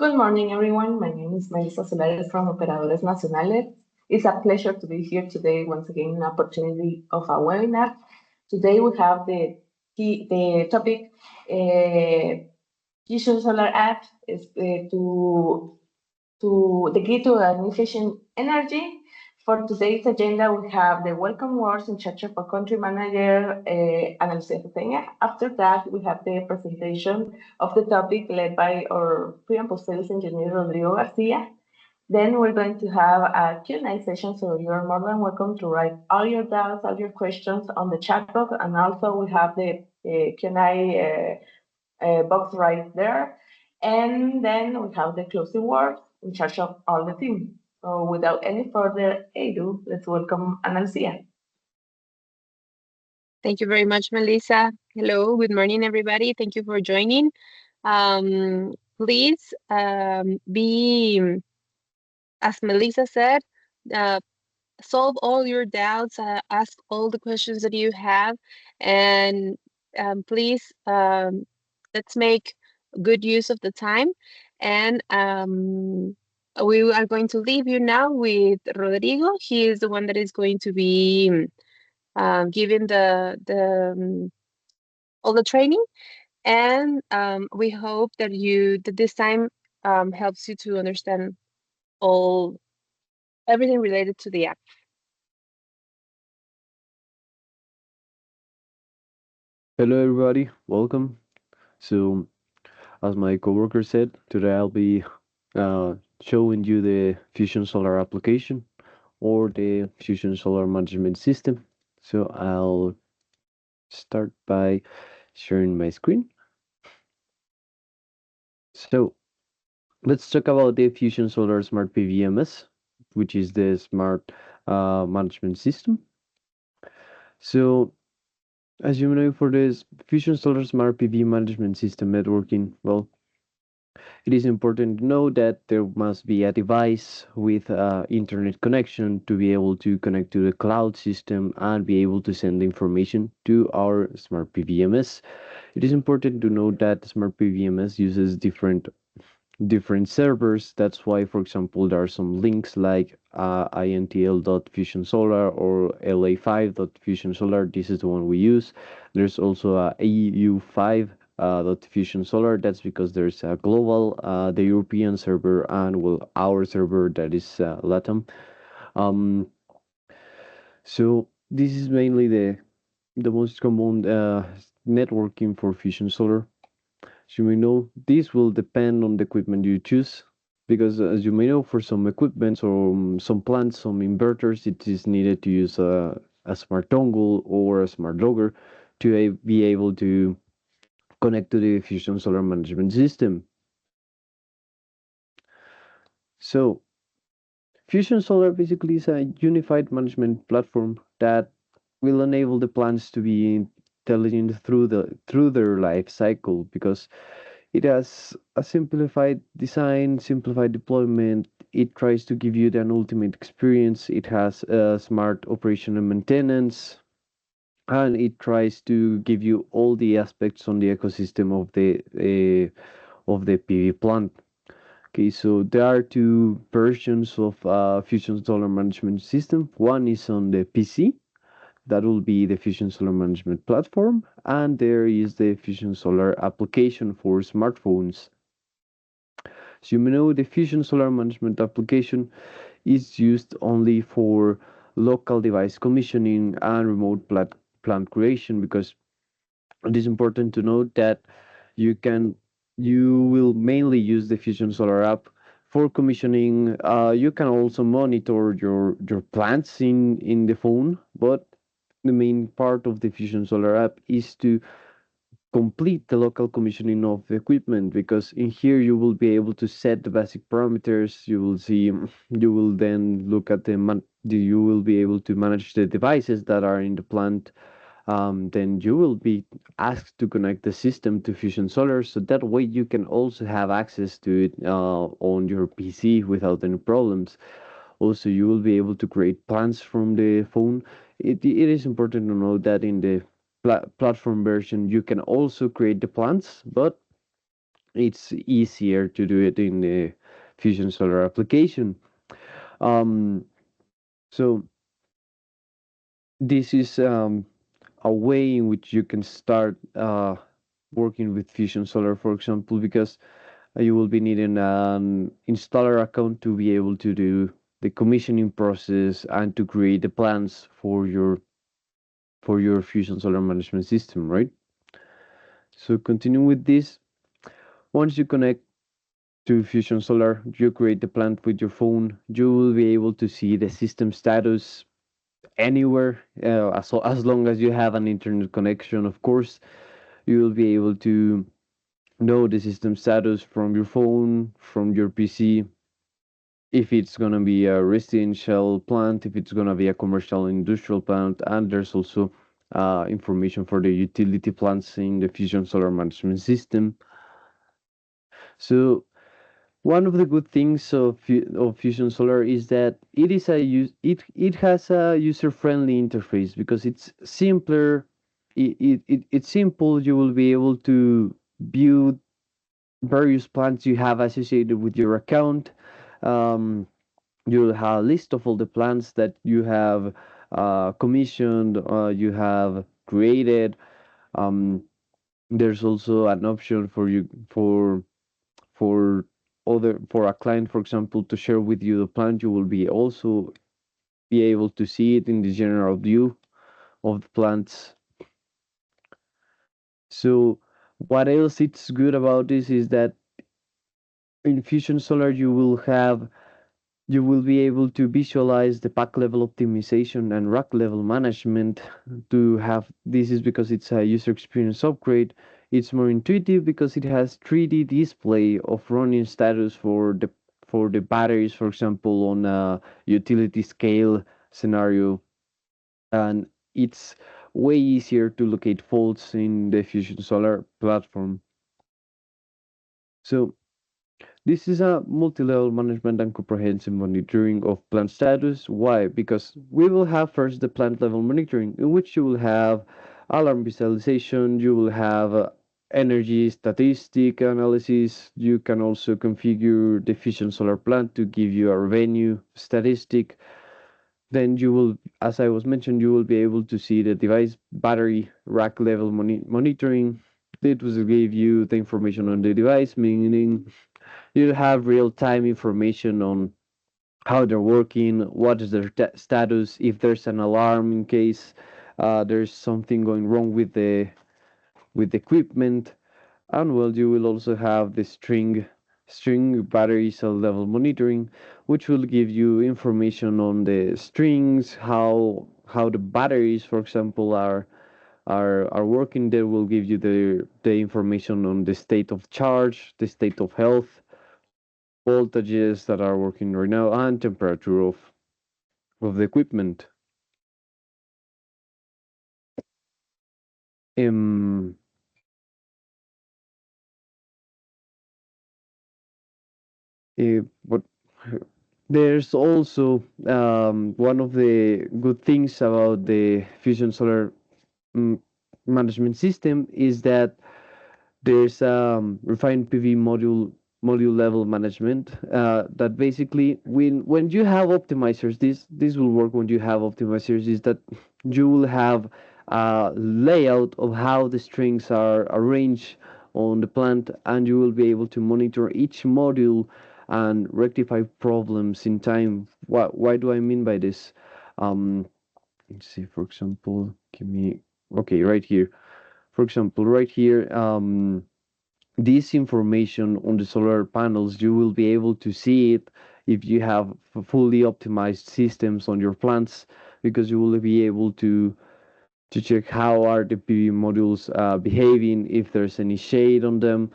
Good morning, everyone. My name is Melissa Solares from Operadores Nacionales. It's a pleasure to be here today, once again, an opportunity of a webinar. Today we have the topic, FusionSolar app is to the key to an efficient energy. For today's agenda, we have the welcome words in charge of our country manager, Ana Lucia Peña. After that, we have the presentation of the topic led by our pre and post-sales engineer, Rodrigo Garcia. Then we're going to have a Q&A session, so you're more than welcome to write all your doubts, all your questions on the chat box, and also we have the Q&A box right there. And then we have the closing words in charge of all the team. So without any further ado, let's welcome Analcia. Thank you very much, Melissa. Hello, good morning, everybody. Thank you for joining. Please be, as Melissa said, solve all your doubts, ask all the questions that you have, and please let's make good use of the time. And we are going to leave you now with Rodrigo. He is the one that is going to be giving the all the training, and we hope that this time helps you to understand all everything related to the app. Hello everybody, welcome. So, as my coworker said, today I'll be showing you the FusionSolar application or the FusionSolar management system. So I'll start by sharing my screen. So let's talk about the FusionSolar Smart PVMS, which is the smart management system. So as you know, for this FusionSolar Smart PV management system networking, well, it is important to know that there must be a device with internet connection to be able to connect to the cloud system and be able to send information to our smart PVMS. It is important to know that smart PVMS uses different servers. That's why, for example, there are some links like intl.fusionsolar or la5.fusionsolar. This is the one we use. There's also a au5 FusionSolar. That's because there's a global, the European server, and well, our server that is LATAM. Um, so this is mainly the most common networking for FusionSolar. As you may know, this will depend on the equipment you choose, because as you may know, for some equipments or some plants, some inverters, it is needed to use a smart dongle or a smart logger to be able to connect to the FusionSolar management system. So FusionSolar basically is a unified management platform that will enable the plants to be intelligent through their life cycle, because it has a simplified design, simplified deployment. It tries to give you an ultimate experience. It has smart operation and maintenance, and it tries to give you all the aspects on the ecosystem of the PV plant. Okay, so there are two versions of FusionSolar management system. One is on the PC, that will be the FusionSolar management platform, and there is the FusionSolar application for smartphones. So you may know the FusionSolar management application is used only for local device commissioning and remote plant creation, because it is important to note that you will mainly use the FusionSolar app for commissioning. You can also monitor your plants in the phone, but the main part of the FusionSolar app is to complete the local commissioning of the equipment, because in here you will be able to set the basic parameters. You will see, you will then look at you will be able to manage the devices that are in the plant. Then you will be asked to connect the system to FusionSolar, so that way you can also have access to it on your PC without any problems. Also, you will be able to create plans from the phone. It is important to know that in the platform version, you can also create the plans, but it's easier to do it in the Fusion Solar application. Um, so this is a way in which you can start working with Fusion Solar, for example, because you will be needing an installer account to be able to do the commissioning process and to create the plans for your Fusion Solar management system, right? So continue with this. Once you connect to Fusion Solar, you create the plan with your phone. You will be able to see the system status anywhere, as long as you have an internet connection. Of course, you will be able to know the system status from your phone, from your PC, if it's going to be a residential plant, if it's going to be a commercial industrial plant, and there's also information for the utility plants in the Fusion Solar Management System. So one of the good things of Fusion Solar is that it has a user-friendly interface because it's simpler. It's simple. You will be able to view various plans you have associated with your account. Um, you'll have a list of all the plans that you have commissioned, you have created. Um, there's also an option for you for for a client, for example, to share with you the plan. You will be also be able to see it in the general view of the plans. So what else it's good about this is that in Fusion Solar you will be able to visualize the pack level optimization and rack level management to have. This is because it's a user experience upgrade. It's more intuitive because it has 3D display of running status for the batteries, for example, on a utility scale scenario, and it's way easier to locate faults in the Fusion Solar platform. So this is a multi-level management and comprehensive monitoring of plant status. Why? Because we will have first the plant level monitoring, in which you will have alarm visualization, you will have energy statistic analysis. You can also configure the Fusion Solar plant to give you a revenue statistic. Then you will, as I was mentioned, you will be able to see the device battery rack level monitoring. It will give you the information on the device, meaning you have real-time information on how they're working, what is their status, if there's an alarm in case there's something going wrong with the equipment, and well, you will also have the string battery cell level monitoring, which will give you information on the strings, how the batteries, for example, are working. They will give you the information on the state of charge, the state of health, voltages that are working right now, and temperature of the equipment. Um, but there's also one of the good things about the Fusion Solar mm, management system is that there's refined PV module level management that basically when you have optimizers, this will work when you have optimizers, is that you will have a layout of how the strings are arranged on the plant, and you will be able to monitor each module and rectify problems in time. Why do I mean by this? um let's see, for example, give me, okay, right here, for example, right here, this information on the solar panels, you will be able to see it if you have fully optimized systems on your plants, because you will be able to check how are the PV modules behaving, if there's any shade on them,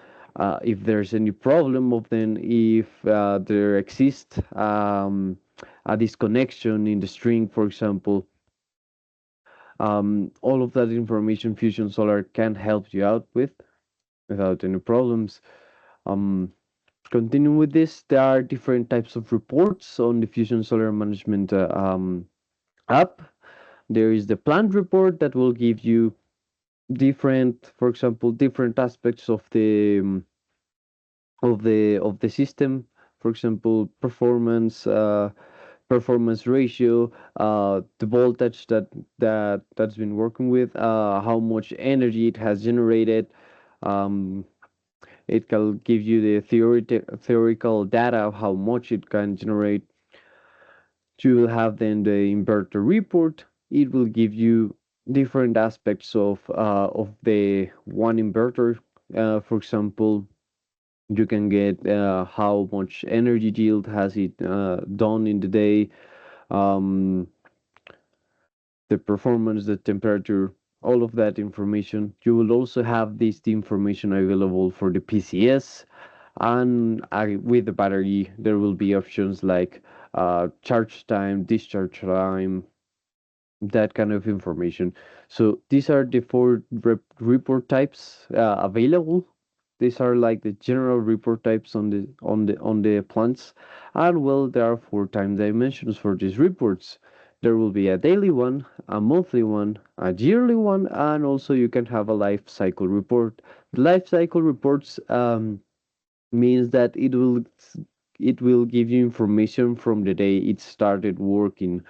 if there's any problem of them, if there exists a disconnection in the string, for example. All of that information Fusion Solar can help you out with without any problems. Um, Continuing with this, there are different types of reports on the Fusion Solar Management app. There is the plant report that will give you different, for example, different aspects of of the system. For example, performance ratio, the voltage that's been working with, how much energy it has generated. Um, it can give you the theoretical data of how much it can generate. You will have then the inverter report. It will give you different aspects of the one inverter. For example, you can get how much energy yield has it done in the day, um, the performance, the temperature, all of that information. You will also have this information available for the PCS, and with the battery, there will be options like charge time, discharge time, that kind of information. So these are the four report types available. These are like the general report types on the plants, and well, there are four time dimensions for these reports. There will be a daily one, a monthly one, a yearly one, and also you can have a life cycle report. The life cycle reports means that it will give you information from the day it started working.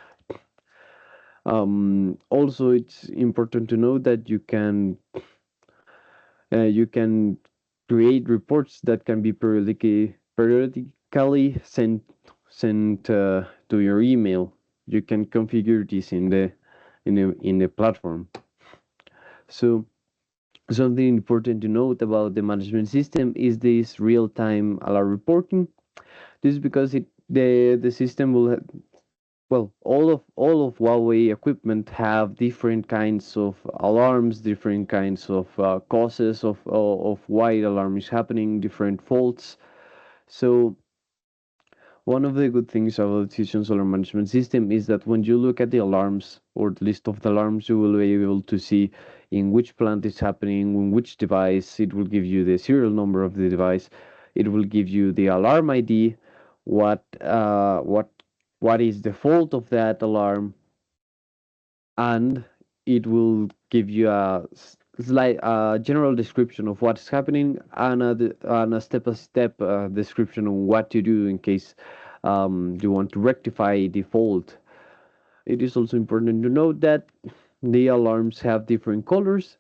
Also, it's important to know that you can create reports that can be periodically sent to your email. You can configure this in the platform. So something important to note about the management system is this real-time alarm reporting. This is because the system will well, all of Huawei equipment have different kinds of alarms, different kinds of causes of why the alarm is happening, different faults. So one of the good things about the Fusion Solar Management System is that when you look at the alarms or the list of the alarms, you will be able to see in which plant it's happening, on which device. It will give you the serial number of the device. It will give you the alarm ID, what uh, what what is the fault of that alarm, and it will give you a slight general description of what's happening and a step-by-step description on what to do in case you want to rectify the fault. It is also important to note that the alarms have different colors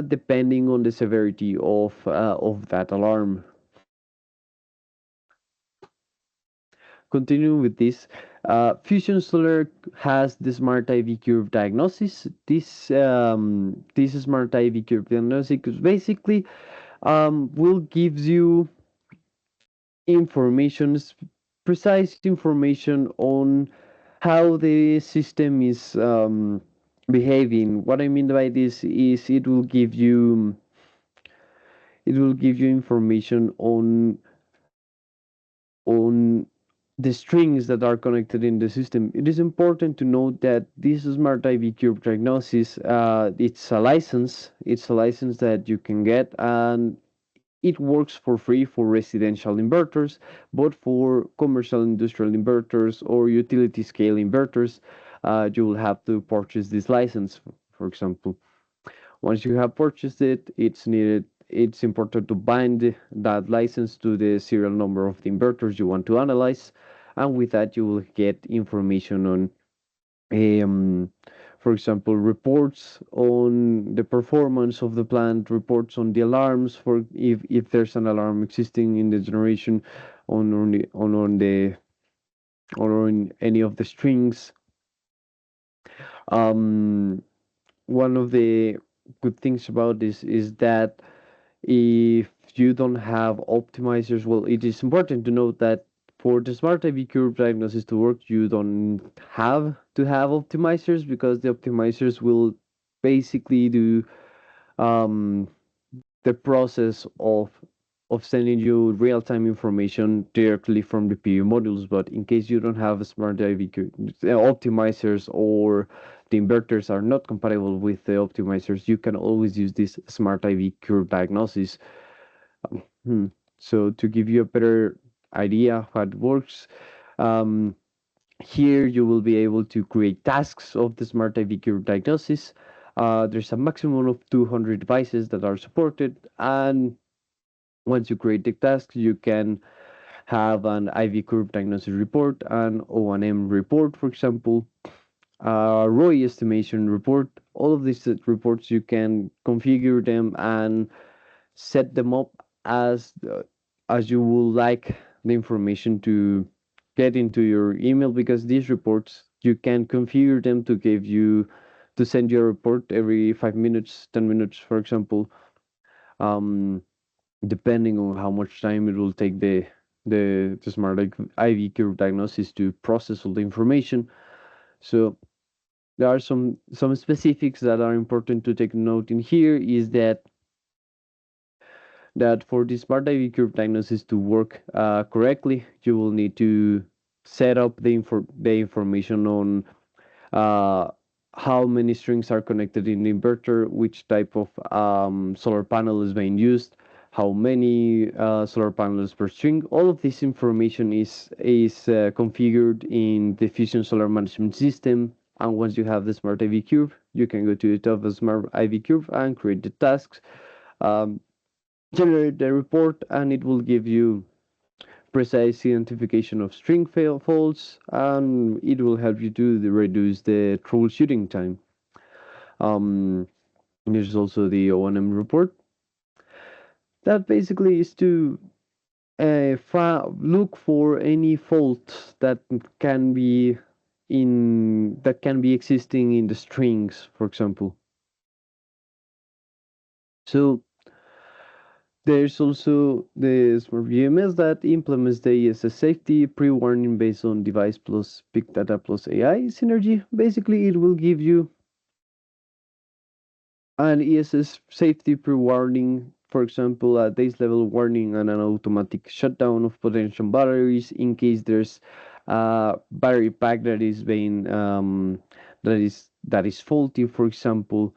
depending on the severity of that alarm. Continuing with this, Fusion Solar has the Smart IV curve diagnosis. This Smart IV curve diagnosis basically will gives you information, precise information on how the system is behaving. What I mean by this is it will give you information on the strings that are connected in the system. It is important to note that this Smart IV Cube diagnosis, it's a license. It's a license that you can get, and it works for free for residential inverters, but for commercial industrial inverters or utility scale inverters, you will have to purchase this license, for example. Once you have purchased it, it's important to bind that license to the serial number of the inverters you want to analyze. And with that, you will get information on, um, for example, reports on the performance of the plant, reports on the alarms for if there's an alarm existing in the generation on on any of the strings. Um, One of the good things about this is that if you don't have optimizers, well, it is important to note that for the smart IV curve diagnosis to work, you don't have to have optimizers because the optimizers will basically do um, the process of sending you real-time information directly from the PU modules. But in case you don't have a smart IV optimizers or the inverters are not compatible with the optimizers, you can always use this smart IV curve diagnosis. Hmm. So to give you a better idea how it works, um, here you will be able to create tasks of the smart IV curve diagnosis. There's a maximum of 200 devices that are supported, and Once you create the task, you can have an IV curve diagnosis report, an O&M report, for example, ROI estimation report. All of these reports, you can configure them and set them up as you would like the information to get into your email, because these reports, you can configure them to give you to send you a report every 5 minutes, 10 minutes, for example, um, depending on how much time it will take the smart IV curve diagnosis to process all the information. So there are some specifics that are important to take note in here, is that for the smart IV curve diagnosis to work correctly, you will need to set up the information on uh, how many strings are connected in the inverter, which type of solar panel is being used, how many solar panels per string. All of this information is configured in the Fusion Solar Management System. And once you have the Smart IV Curve, you can go to the top of the Smart IV Curve and create the tasks, um, generate the report, and it will give you precise identification of string faults, and it will help you to reduce the troubleshooting time. Um, there's also the O&M report that basically is to look for any faults that can be existing in the strings, for example. So there's also the Smart VMS that implements the ESS safety pre-warning based on device plus big data plus AI synergy. Basically, it will give you an ESS safety pre-warning, for example, a days level warning and an automatic shutdown of potential batteries in case there's a battery pack that is being that is faulty, for example.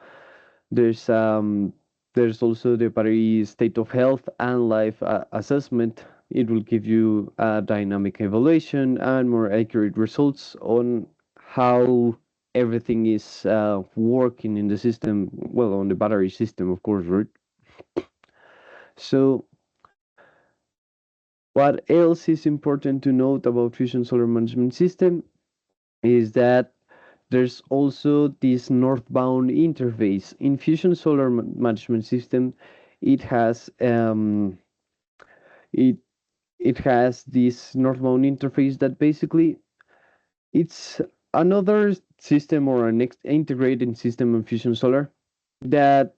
There's um there's also the battery state of health and life assessment. It will give you a dynamic evaluation and more accurate results on how everything is working in the system. Well, on the battery system, of course, right? So, what else is important to note about Fusion Solar Management System is that there's also this northbound interface in Fusion Solar Management System. It has it it has this northbound interface that basically it's another system or an integrated system in Fusion Solar that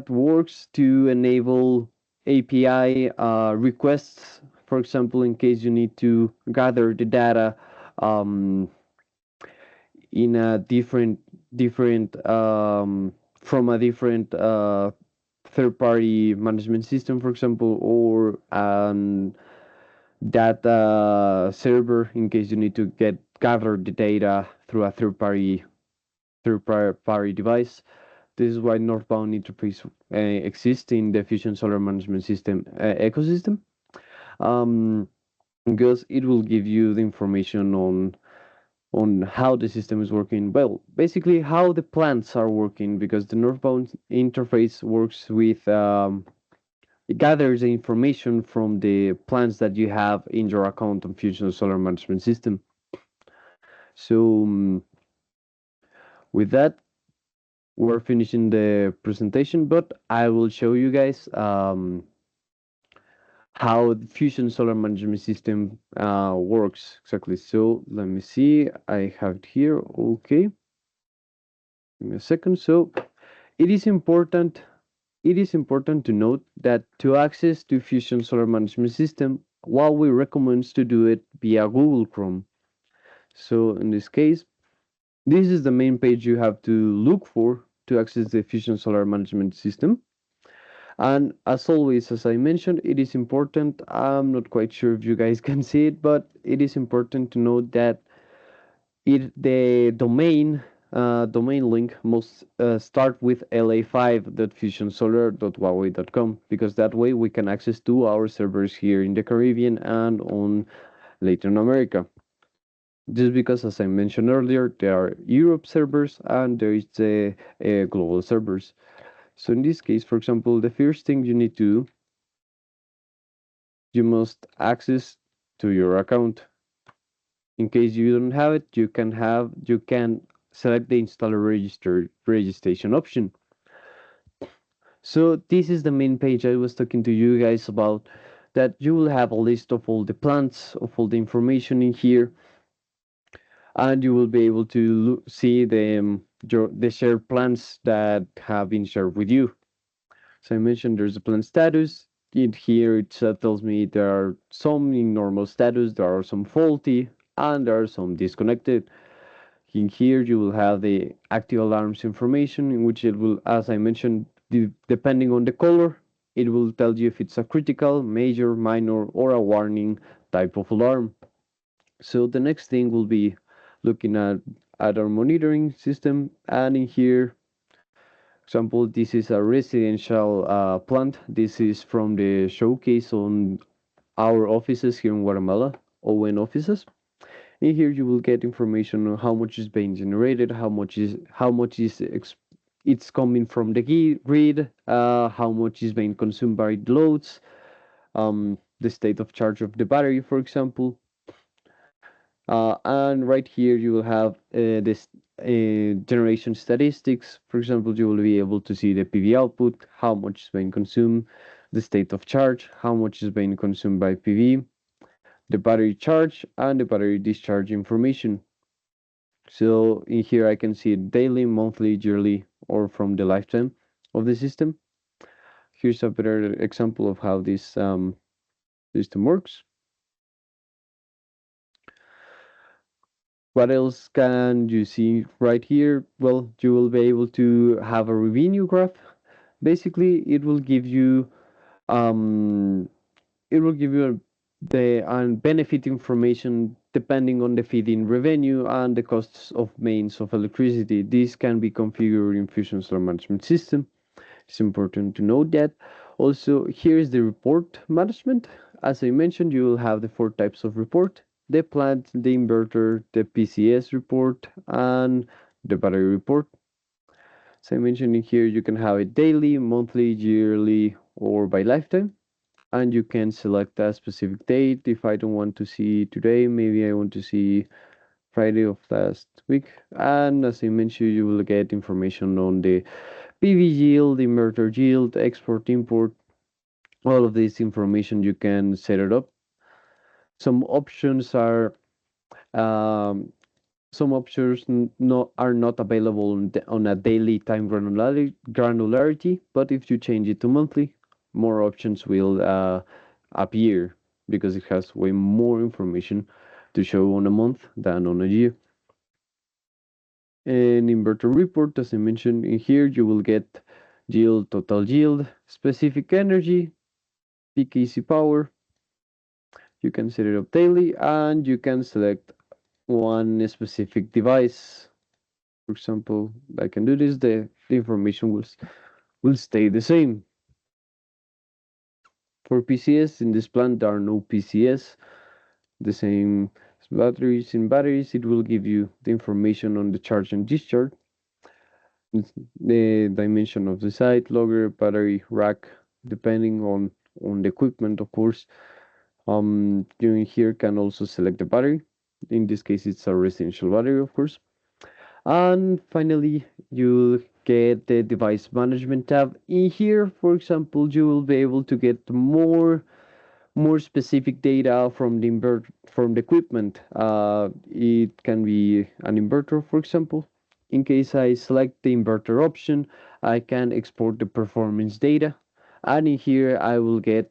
works to enable API requests. For example, in case you need to gather the data um, in a different from a different third party management system, for example, or data server, in case you need to gather the data through a third party device. This is why northbound interface exists in the Fusion Solar Management System ecosystem, um, because it will give you the information on how the system is working. Well, basically how the plants are working, because the northbound interface works with it gathers the information from the plans that you have in your account on Fusion Solar Management System. So with that, we're finishing the presentation, but I will show you guys how the Fusion Solar Management System works exactly. So let me see. I have it here. Okay. Give me a second. So it is important. It is important to note that to access to Fusion Solar Management System, while we recommend to do it via Google Chrome. So in this case, this is the main page you have to look for to access the Fusion Solar Management System. And as always, as I mentioned, it is important. I'm not quite sure if you guys can see it, but it is important to note that the domain link must start with la5.fusionsolar.huawei.com, because that way we can access to our servers here in the Caribbean and on Latin America. Just because, as I mentioned earlier, there are Europe servers and there is the global servers. So in this case, for example, the first thing you need to do, you must access to your account. In case you don't have it, you can select the installer register registration option. So this is the main page I was talking to you guys about, that you will have a list of all the plants, of all the information in here, and you will be able to see the shared plans that have been shared with you. So I mentioned there's a plan status. In here it tells me there are some in normal status, there are some faulty, and there are some disconnected. In here you will have the active alarms information, in which it will, as I mentioned, depending on the color, it will tell you if it's a critical, major, minor, or a warning type of alarm. So the next thing will be looking at our monitoring system, and in here, example, this is a residential plant. This is from the showcase on our offices here in Guatemala, ON offices. In here, you will get information on how much is being generated, how much is it's coming from the grid, how much is being consumed by the loads, the state of charge of the battery, for example. And right here, you will have this generation statistics. For example, you will be able to see the PV output, how much is being consumed, the state of charge, how much is being consumed by PV, the battery charge, and the battery discharge information. So in here, I can see it daily, monthly, yearly, or from the lifetime of the system. Here's a better example of how this system works. What else can you see right here? Well, you will be able to have a revenue graph. Basically, um, it will give you the benefit information depending on the feed-in revenue and the costs of mains of electricity. This can be configured in Fusion Solar Management System. It's important to note that. Also, here is the report management. As I mentioned, you will have the four types of report: the plant, the inverter, the PCS report, and the battery report. As I mentioned in here, you can have it daily, monthly, yearly, or by lifetime. And you can select a specific date. If I don't want to see today, maybe I want to see Friday of last week. And as I mentioned, you will get information on the PV yield, inverter yield, export, import, all of this information. You can set it up. Some options are um, are not available on a daily time granularity, but if you change it to monthly, more options will appear, because it has way more information to show on a month than on a year. And inverter report, as I mentioned in here, you will get yield, total yield, specific energy, peak AC power. You can set it up daily, and you can select one specific device. For example, I can do this, the information will stay the same. For PCS, in this plant, there are no PCS. The same batteries. In batteries, it will give you the information on the charge and discharge, the dimension of the site, logger, battery, rack, depending on the equipment, of course. You in here can also select the battery. In this case, it's a residential battery, of course. And finally, you'll get the device management tab. In here, for example, you will be able to get more specific data from the equipment. It can be an inverter, for example. In case I select the inverter option, I can export the performance data, and in here I will get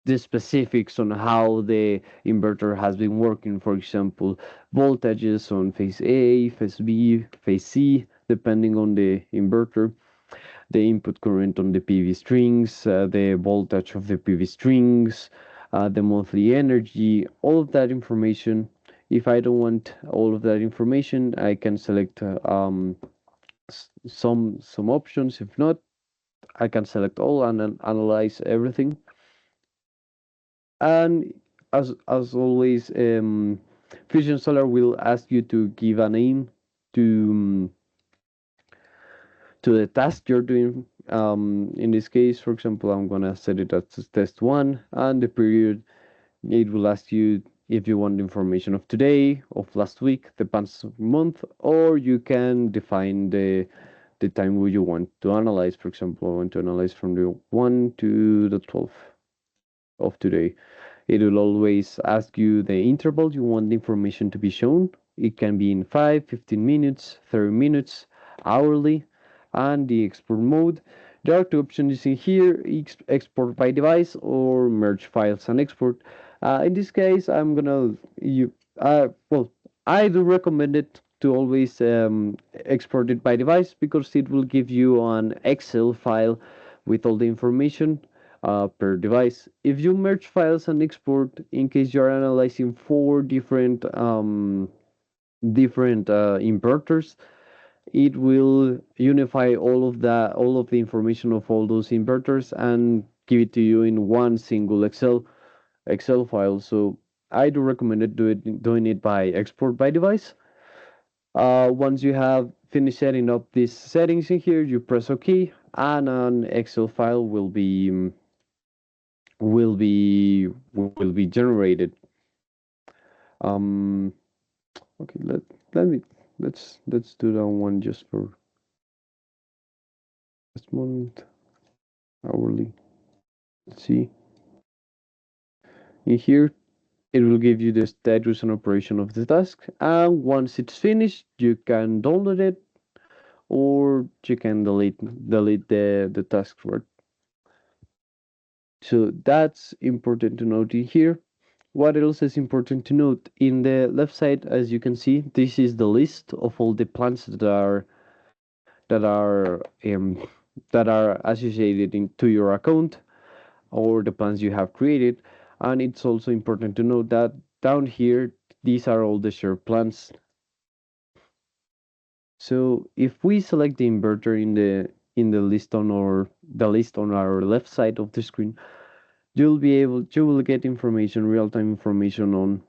the specifics on how the inverter has been working. For example, voltages on phase A, phase B, phase C, depending on the inverter, the input current on the PV strings, the voltage of the PV strings, the monthly energy, all of that information. If I don't want all of that information, I can select some options. If not, I can select all and then analyze everything. And as always, FusionSolar will ask you to give a name to to the task you're doing In this case, for example, I'm gonna set it as test one, and the period it will ask you if you want information of today, of last week, the past month, or you can define the time where you want to analyze. For example, I want to analyze from the 1 to the 12th of today. It will always ask you the interval you want the information to be shown. It can be in 5, 15 minutes, 30 minutes, hourly, and the export mode. There are two options in here, export by device or merge files and export. In this case, I'm gonna, well, I do recommend it to always export it by device because it will give you an Excel file with all the information per device. If you merge files and export, in case you're analyzing four different inverters, it will unify all of the information of all those inverters and give it to you in one single Excel file. So I do recommend doing it by export by device. Once you have finished setting up these settings in here, you press OK, and an Excel file will be generated. Um, okay, let me let's do that one just for this month hourly. Let's see. In here, it will give you the status and operation of the task, and once it's finished, you can download it or you can delete the task, right? So that's important to note in here. What else is important to note? In the left side, as you can see, this is the list of all the plants that are that are associated to your account or the plans you have created. And it's also important to note that down here, these are all the shared plans. So if we select the inverter in the list on our left side of the screen, you will get information, real-time information on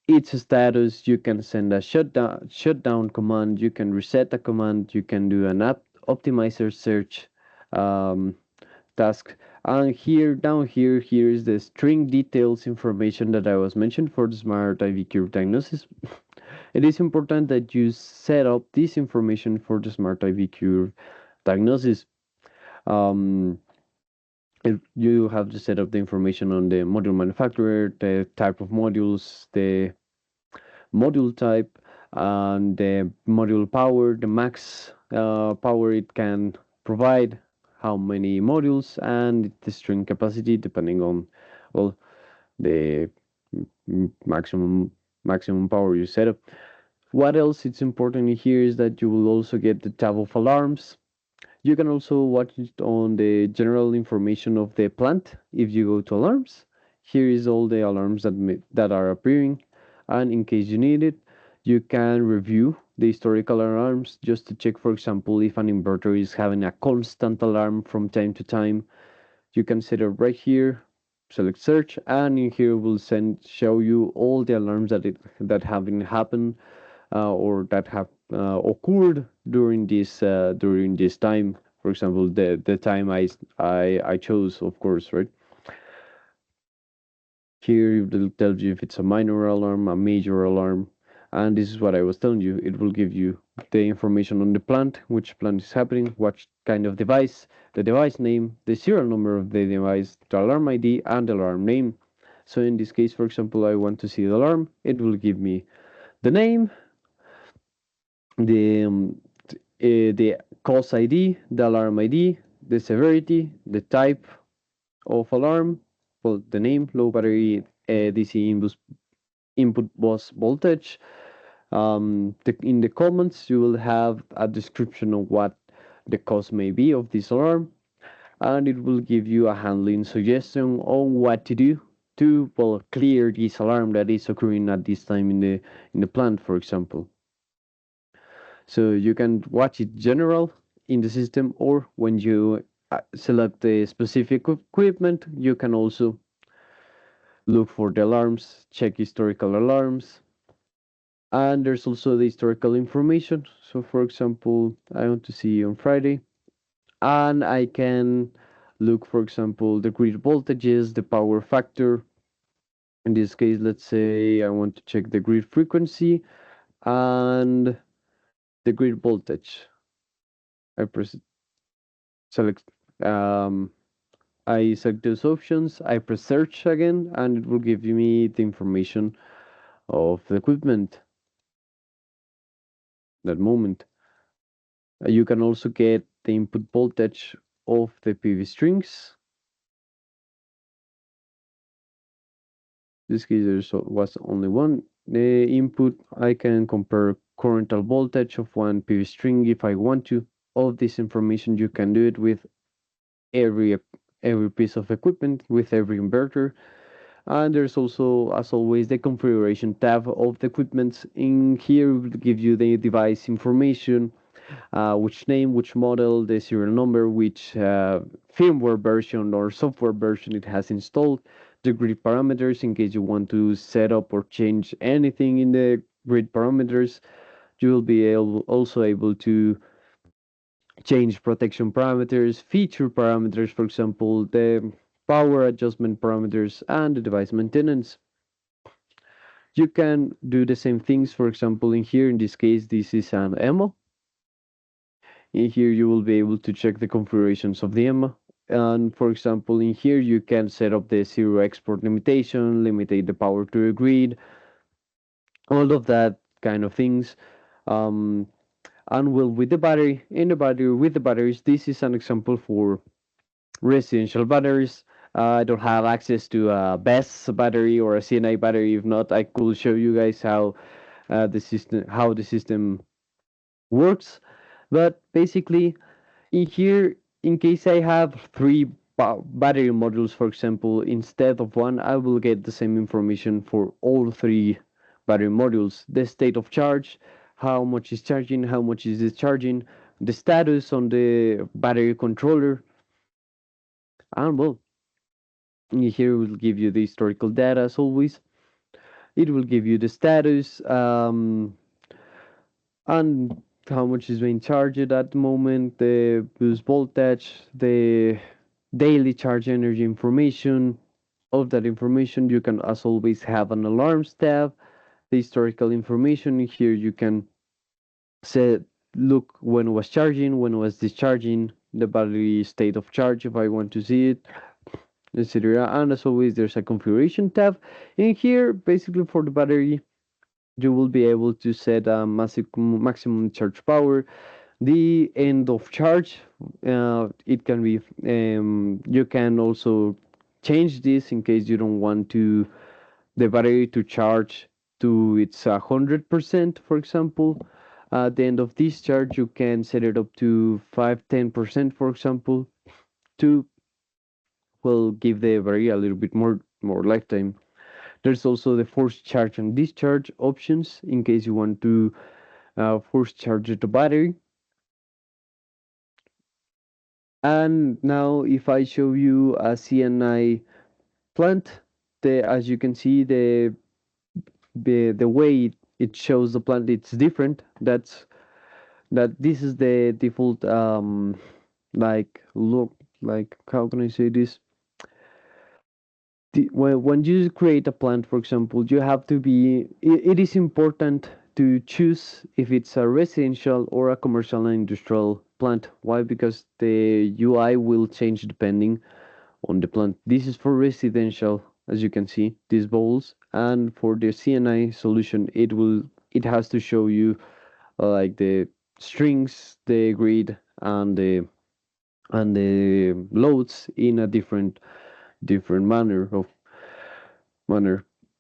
its status. You can send a shutdown command, you can reset a command, you can do an app optimizer search um, task. And here, down here, here is the string details information that I was mentioned for the smart IV curve diagnosis. It is important that you set up this information for the smart IV curve diagnosis. Um, you have to set up the information on the module manufacturer, the type of modules, the module type, and the module power, the max power it can provide, how many modules, and the string capacity depending on, well, the maximum power you set up. What else it's important in here is that you will also get the tab of alarms. You can also watch it on the general information of the plant. If you go to alarms, here is all the alarms that are appearing, and in case you need it, you can review the historical alarms just to check, for example, if an inverter is having a constant alarm from time to time. You can set it right here, select search, and in here will show you all the alarms that have been happened or that have occurred during this time. For example, the time I chose, of course, right? Here it will tell you if it's a minor alarm, a major alarm, and this is what I was telling you. It will give you the information on the plant, which plant is happening, what kind of device, the device name, the serial number of the device, the alarm ID, and the alarm name. So in this case, for example, I want to see the alarm. It will give me the name, the the cause ID, the alarm ID, the severity, the type of alarm, well, the name, low battery DC input bus voltage. In the comments, you will have a description of what the cause may be of this alarm, and it will give you a handling suggestion on what to do to, well, clear this alarm that is occurring at this time in the plant, for example. So you can watch it general in the system, or when you select the specific equipment, you can also look for the alarms, check historical alarms, and there's also the historical information. So for example, I want to see on Friday, and I can look, for example, the grid voltages, the power factor. In this case, let's say I want to check the grid frequency and the grid voltage. I press select um, I select those options, I press search again, and it will give me the information of the equipment that moment. You can also get the input voltage of the PV strings. In this case, there was only one input. I can compare current voltage of one PV string if I want to. All this information you can do it with every every piece of equipment, with every inverter. And there's also, as always, the configuration tab of the equipment. In here, it will give you the device information, which name, which model, the serial number, which firmware version or software version it has installed, the grid parameters in case you want to set up or change anything in the grid parameters. You will be also able to change protection parameters, feature parameters, for example, the power adjustment parameters, and the device maintenance. You can do the same things, for example, in here, in this case, this is an EMO. In here, you will be able to check the configurations of the EMO. And for example, in here, you can set up the zero export limitation, limitate the power to a grid, all of that kind of things. Um, and well, with the battery, in the battery, with the batteries, this is an example for residential batteries. I don't have access to a BESS battery or a CNI battery. If not, I could show you guys how the system works. But basically, in here, in case I have three battery modules, for example, instead of one, I will get the same information for all three battery modules: the state of charge, how much is charging, how much is discharging, the status on the battery controller, and well, here will give you the historical data as always. It will give you the status, and how much is being charged at the moment, the boost voltage, the daily charge energy information. All of that information you can, as always, have an alarms tab, the historical information. Here you can set look when it was charging, when it was discharging, the battery state of charge if I want to see it, etc. And as always, there's a configuration tab. In here, basically for the battery, you will be able to set a maximum charge power, the end of charge. It can be you can also change this in case you don't want to the battery to charge to its 100%, for example. At the end of discharge, you can set it up to 5-10%, for example, to will give the battery a little bit more lifetime. There's also the force charge and discharge options in case you want to force charge the battery. And now if I show you a CNI plant, as you can see, the way it shows the plant, it's different. This is the default like look, like how can I say this? When you create a plant, for example, you have to be. It is important to choose if it's a residential or a commercial and industrial plant. Why? Because the UI will change depending on the plant. This is for residential, as you can see, these bowls, and for the CNI solution, it has to show you like the strings, the grid, and the loads in a different manner.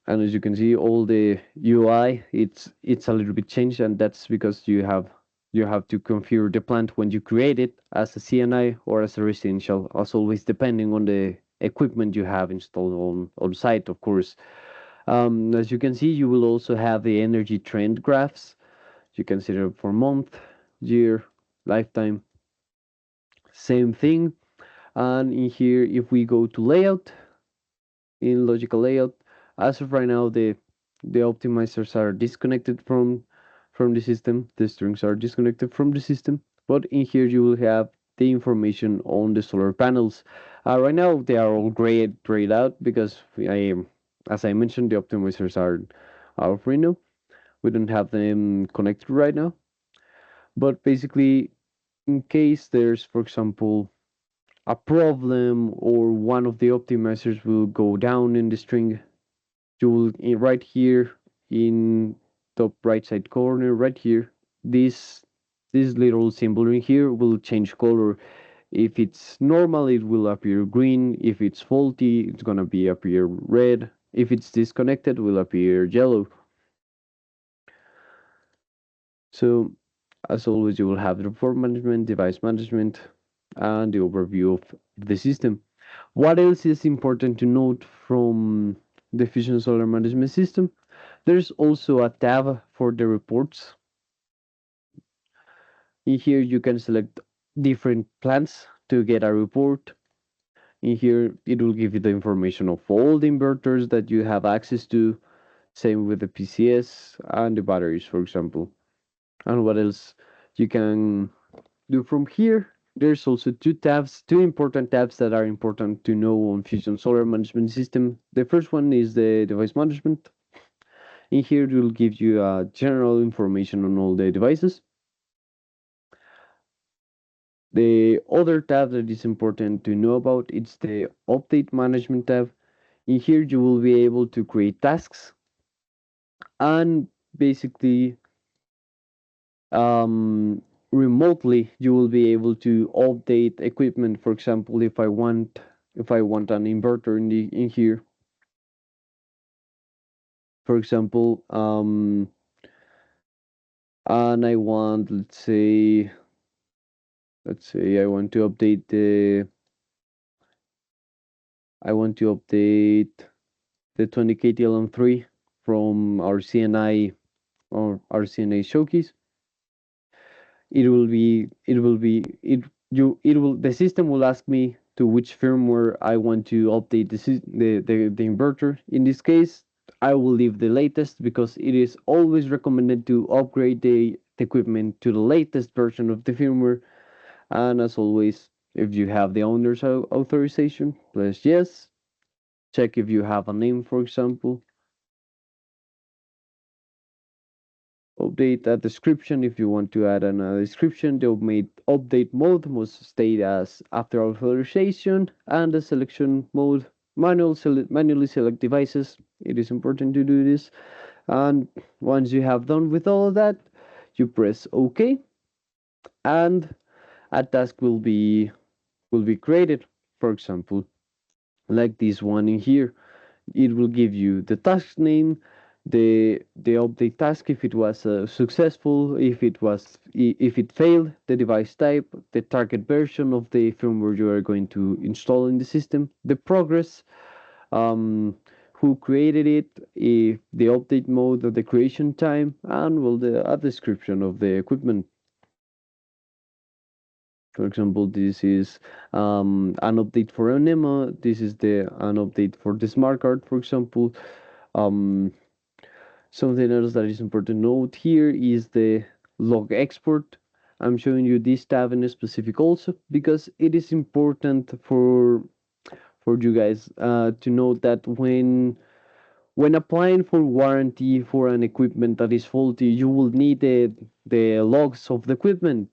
And as you can see, all the UI it's a little bit changed, and that's because you have to configure the plant when you create it as a CNI or as a residential, as always, depending on the equipment you have installed on site, of course. As you can see, you will also have the energy trend graphs. You can set it for month, year, lifetime, same thing. And in here, if we go to layout, in logical layout, as of right now, the optimizers are disconnected from the system. The strings are disconnected from the system. But in here, you will have the information on the solar panels. Right now they are all grayed out because as I mentioned, the optimizers are free now. We don't have them connected right now. But basically, in case there's, for example, a problem or one of the optimizers will go down in the string, you will right here in top right side corner, right here, this this little symbol in here will change color. If it's normal, it will appear green. If it's faulty, it's gonna be appear red. If it's disconnected, it will appear yellow. So as always, you will have the report management, device management, and the overview of the system. What else is important to note from the Fusion Solar Management System? There's also a tab for the reports. In here, you can select different plans to get a report. In here, it will give you the information of all the inverters that you have access to. Same with the PCS and the batteries, for example. And what else you can do from here? There's also two important tabs that are important to know on Fusion Solar Management System. The first one is the device management. In here, it will give you general information on all the devices. The other tab that is important to know about is the update management tab. In here, you will be able to create tasks and basically um, remotely you will be able to update equipment. For example, if I want an inverter in here, for example, and I want, let's say I want to update the 20 KTLM3 from our CNI or our CNA showcase. The system will ask me to which firmware I want to update the inverter. In this case, I will leave the latest because it is always recommended to upgrade the equipment to the latest version of the firmware. And as always, if you have the owner's authorization, press yes. Check if you have a name, for example. Update a description. If you want to add a description, the update mode must stay as after authorization, and the selection mode manually select devices. It is important to do this. And once you have done with all of that, you press OK, and a task will be created. For example, like this one in here. It will give you the task name, the update task if it was successful, if it failed, the device type, the target version of the firmware you are going to install in the system, the progress, um, who created it, if the update mode or the creation time, and well, a description of the equipment. For example, this is an update for Anema. This is an update for the smart card, for example. Um, Something else that is important to note here is the log export. I'm showing you this tab in specific also because it is important for you guys to note that when applying for warranty for an equipment that is faulty, you will need the logs of the equipment.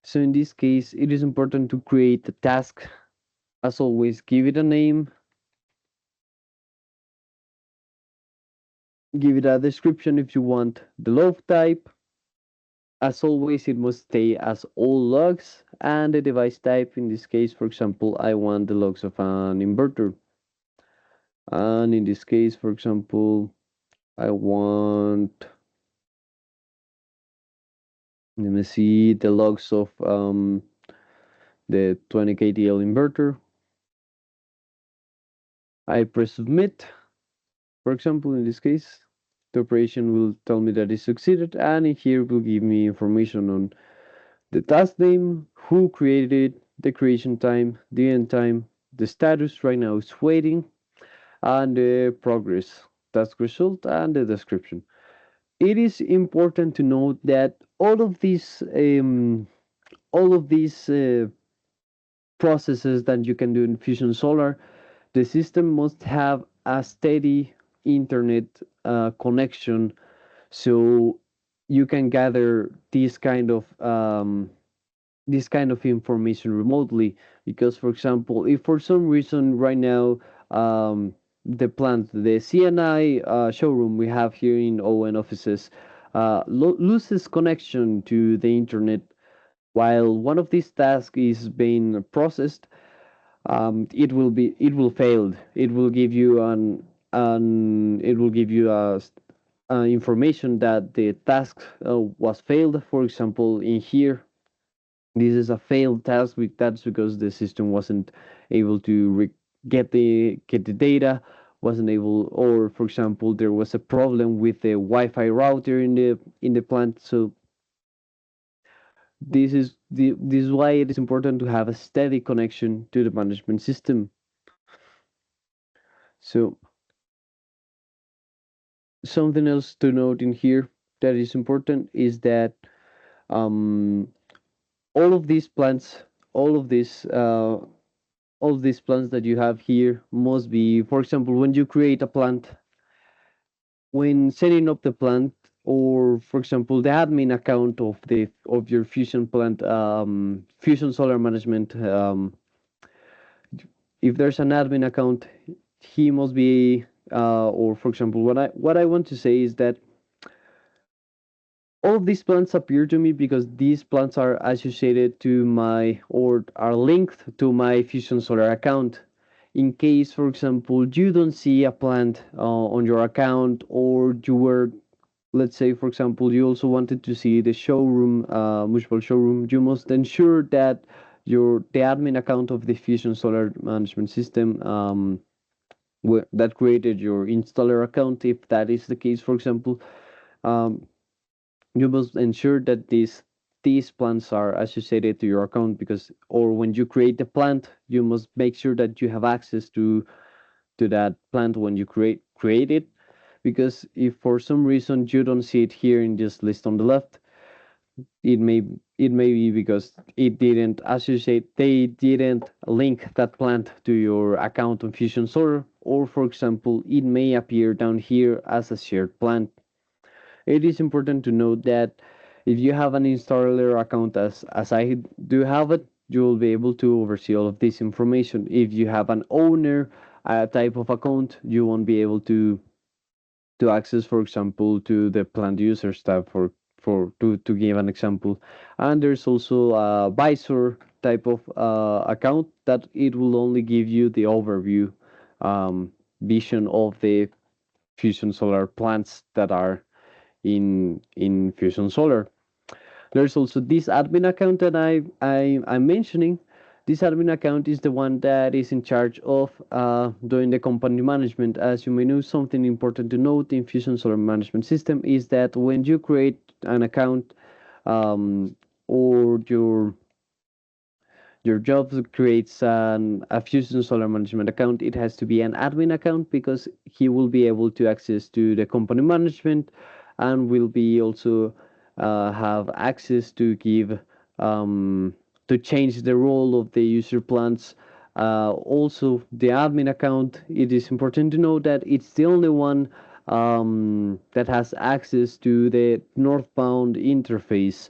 So in this case, it is important to create a task. As always, give it a name, give it a description if you want the log type. As always, it must stay as all logs, and the device type. In this case, for example, I want the logs of an inverter. And in this case, for example, I want, let me see, the logs of the 20 KTL inverter. I press submit. For example, in this case, the operation will tell me that it succeeded, and in here will give me information on the task name, who created it, the creation time, the end time, the status right now is waiting, and the progress, task result, and the description. It is important to note that all of these processes that you can do in Fusion Solar. The system must have a steady internet connection, so you can gather this kind of information remotely. Because, for example, if for some reason right now the plant, the CNI showroom we have here in ON offices, loses connection to the internet while one of these tasks is being processed, it will fail. It will give you an it will give you information that the task was failed. For example, in here, this is a failed task. That's because the system wasn't able to get the data, wasn't able, or for example, there was a problem with the Wi-Fi router in the plant. So this is why it is important to have a steady connection to the management system. So something else to note in here that is important is that um, all of these plants, all of these uh, all of these plants that you have here must be, for example, when you create a plant, when setting up the plant, or for example, the admin account of your fusion plant, Fusion Solar Management. If there's an admin account, he must be, or for example, what I want to say is that all of these plants appear to me because these plants are associated to my, or are linked to my Fusion Solar account. In case, for example, you don't see a plant on your account, or you were, let's say, for example, you also wanted to see the showroom, municipal showroom, you must ensure that the admin account of the Fusion Solar Management System, that created your installer account, if that is the case, for example, um, you must ensure that these plants are associated to your account. Because, or when you create the plant, you must make sure that you have access to that plant when you create it. Because if for some reason you don't see it here in this list on the left, it may it may be because they didn't link that plant to your account on Fusion Solar, or for example, it may appear down here as a shared plant. It is important to note that if you have an installer account, as I do have it, you will be able to oversee all of this information. If you have an owner type of account, you won't be able to access, for example, to the plant users tab, to give an example. And there's also a visor type of account that it will only give you the overview vision of the Fusion Solar plants that are in Fusion Solar. There's also this admin account that I'm mentioning. This admin account is the one that is in charge of doing the company management. As you may know, something important to note in Fusion Solar Management System is that when you create an account, or your job creates a Fusion Solar Management account, it has to be an admin account because he will be able to access to the company management, and will be also have access to give to change the role of the user plans. Also, the admin account, it is important to know that it's the only one that has access to the northbound interface.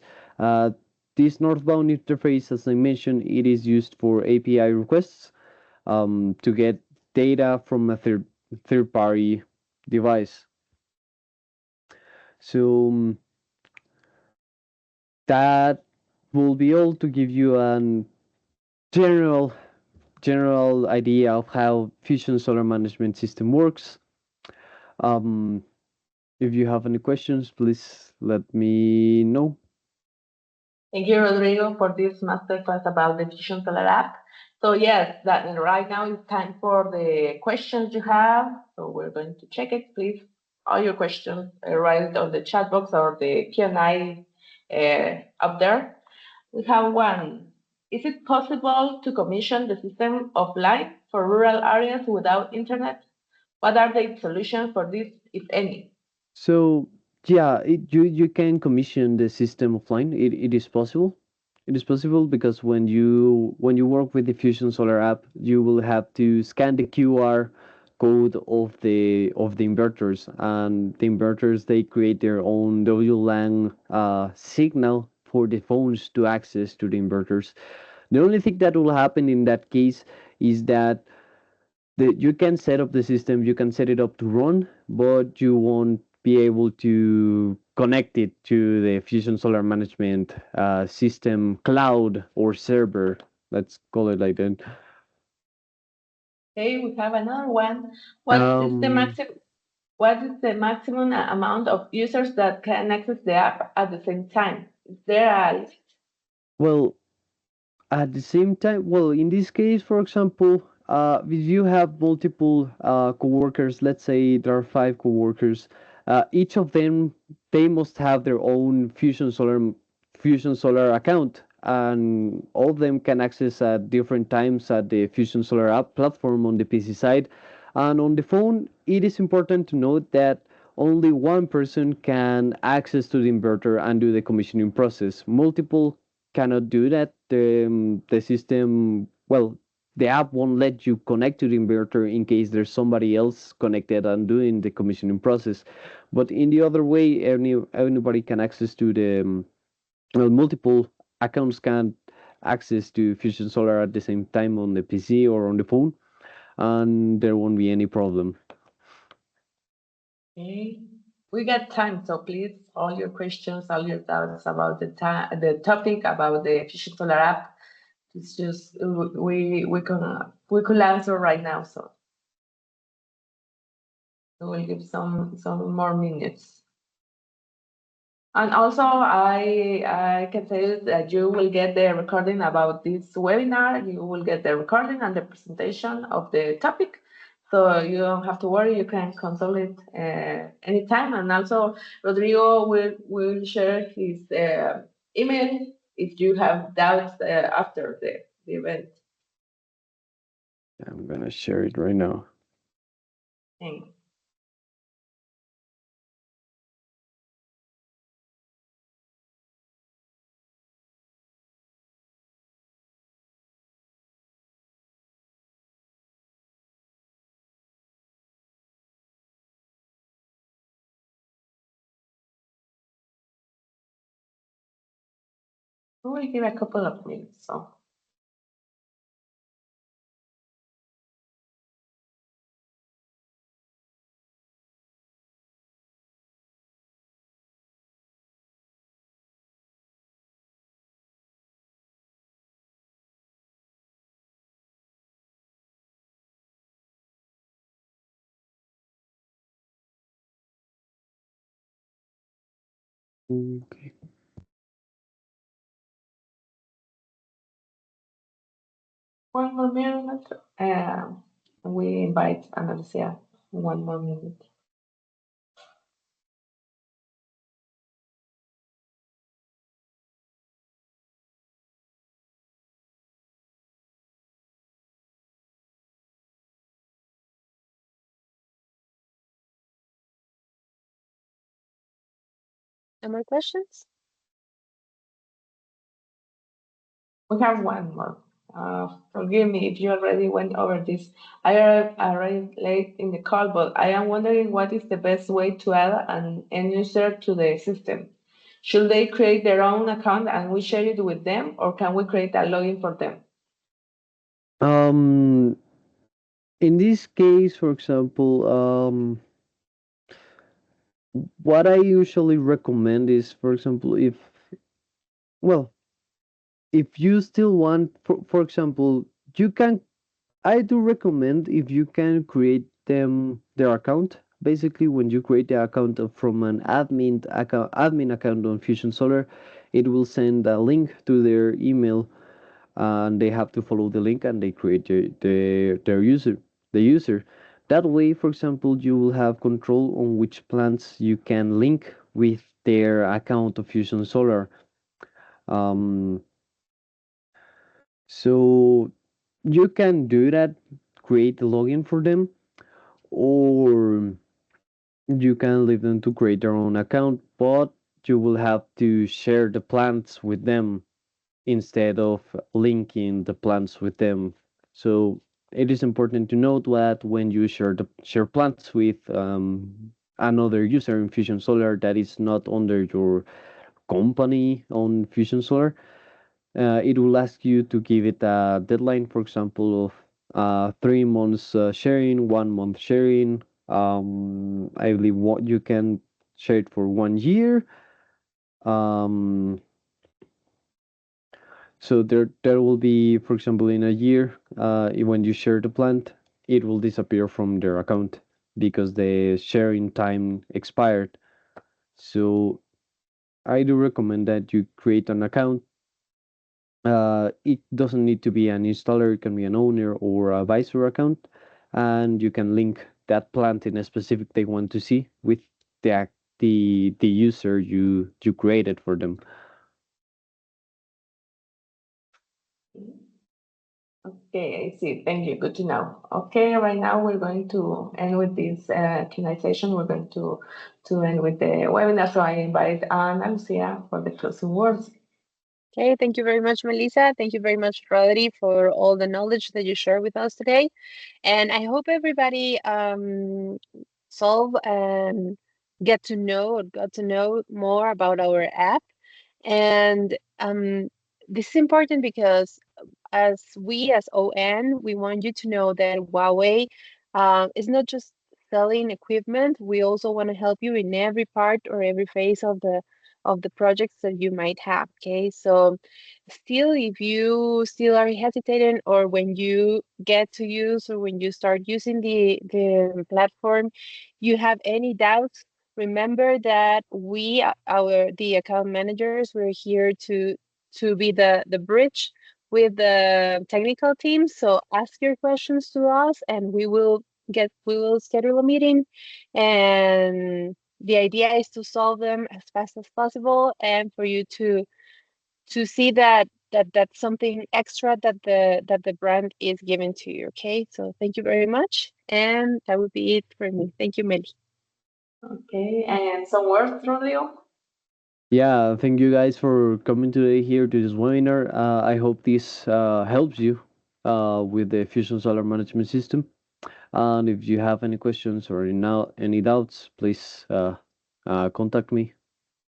This northbound interface, as I mentioned, it is used for API requests to get data from a third party device. So that will be all to give you a general general idea of how Fusion Solar Management System works. Um, if you have any questions, please let me know. Thank you, Rodrigo, for this masterclass about the Fusion Solar app. So yes, that right now it's time for the questions you have. So we're going to check it. Please, all your questions, write it on the chat box or the Q&A up there. We have one. Is it possible to commission the system offline for rural areas without internet? What are the solutions for this, if any? So yeah, you can commission the system offline. It is possible. It is possible because when you work with the Fusion Solar app, you will have to scan the QR code of the inverters, and the inverters they create their own WLAN signal for the phones to access to the inverters. The only thing that will happen in that case is that you can set up the system, you can set it up to run, but you won't be able to connect it to the Fusion Solar Management system cloud or server. Let's call it like that. Okay, we have another one. Um, What is the maximum amount of users that can access the app at the same time? Is there a limit? well, at the same time, well, in this case, for example, if you have multiple coworkers, let's say there are five coworkers, each of them they must have their own Fusion Solar account, and all of them can access at different times at the Fusion Solar app platform on the PC side, and on the phone. It is important to note that only one person can access to the inverter and do the commissioning process. Multiple cannot do that. The system, well, the app won't let you connect to the inverter in case there's somebody else connected and doing the commissioning process. But in the other way, anybody can access to the well, multiple accounts can access to Fusion Solar at the same time on the PC or on the phone, and there won't be any problem. Okay. We got time, so please, all your questions, all your doubts about the topic about the Efficient Solar app, it's just we could answer right now. So we will give some more minutes. And also, I can tell you that you will get the recording about this webinar. You will get the recording and the presentation of the topic. So you don't have to worry. You can consult it anytime. And also, Rodrigo will share his email if you have doubts after the event. I'm gonna share it right now. Thanks. We will give a couple of minutes. So. Okay. One more minute. We invite Analcia. One more minute. Any more questions? We have one more. Forgive me if you already went over this. I arrived late in the call, but I am wondering what is the best way to add an end user to the system. Should they create their own account and we share it with them, or can we create a login for them? Um, in this case, for example, what I usually recommend is, for example, well, if you still want, for example, you can, I do recommend if you can create their account. Basically, when you create the account from an admin account on Fusion Solar, it will send a link to their email, and they have to follow the link and they create their user. That way, for example, you will have control on which plants you can link with their account of Fusion Solar. Um, so you can do that, create a login for them, or you can leave them to create their own account, but you will have to share the plants with them. instead of linking the plants with them. So it is important to note that when you share plants with another user in Fusion Solar that is not under your company on Fusion Solar, it will ask you to give it a deadline, for example, of 3 months sharing, 1 month sharing. I believe what you can share it for 1 year. Um, so there will be, for example, in a year, when you share the plant, it will disappear from their account because the sharing time expired. So I do recommend that you create an account. It doesn't need to be an installer, it can be an owner or a visor account, and you can link that plant in a specific they want to see with the user you created for them. Okay, I see. Thank you. Good to know. Okay, right now we're going to end with this Q&A session. We're going to end with the webinar. So I invite Ana Lucia for the closing words. Okay, thank you very much, Melissa. Thank you very much, Rodri, for all the knowledge that you share with us today. And I hope everybody solve and get to know or got to know more about our app. And this is important because as we as ON, we want you to know that Huawei is not just selling equipment. We also want to help you in every part or every phase of the projects that you might have. Okay, so still, if you still are hesitating, or when you get to use or when you start using the platform, you have any doubts, remember that we our the account managers, we're here to be the bridge with the technical team. So ask your questions to us and we will schedule a meeting, and the idea is to solve them as fast as possible and for you to see that that's something extra that the brand is giving to you. Okay, so thank you very much, and that would be it for me. Thank you, Meli. Okay, and some words, Rodrigo? Yeah, thank you guys for coming today here to this webinar. I hope this helps you with the Fusion Solar Management System. And if you have any questions or any doubts, please contact me.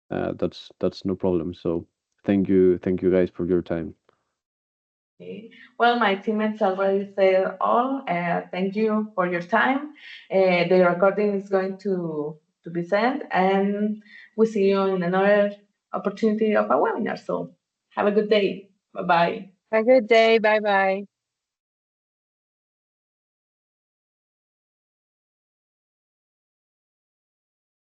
That's no problem. So thank you guys for your time. Okay. Well, my teammates already said all. Thank you for your time. The recording is going to be sent, and we see you in another opportunity of a webinar. So have a good day. Bye bye. Have a good day. Bye bye.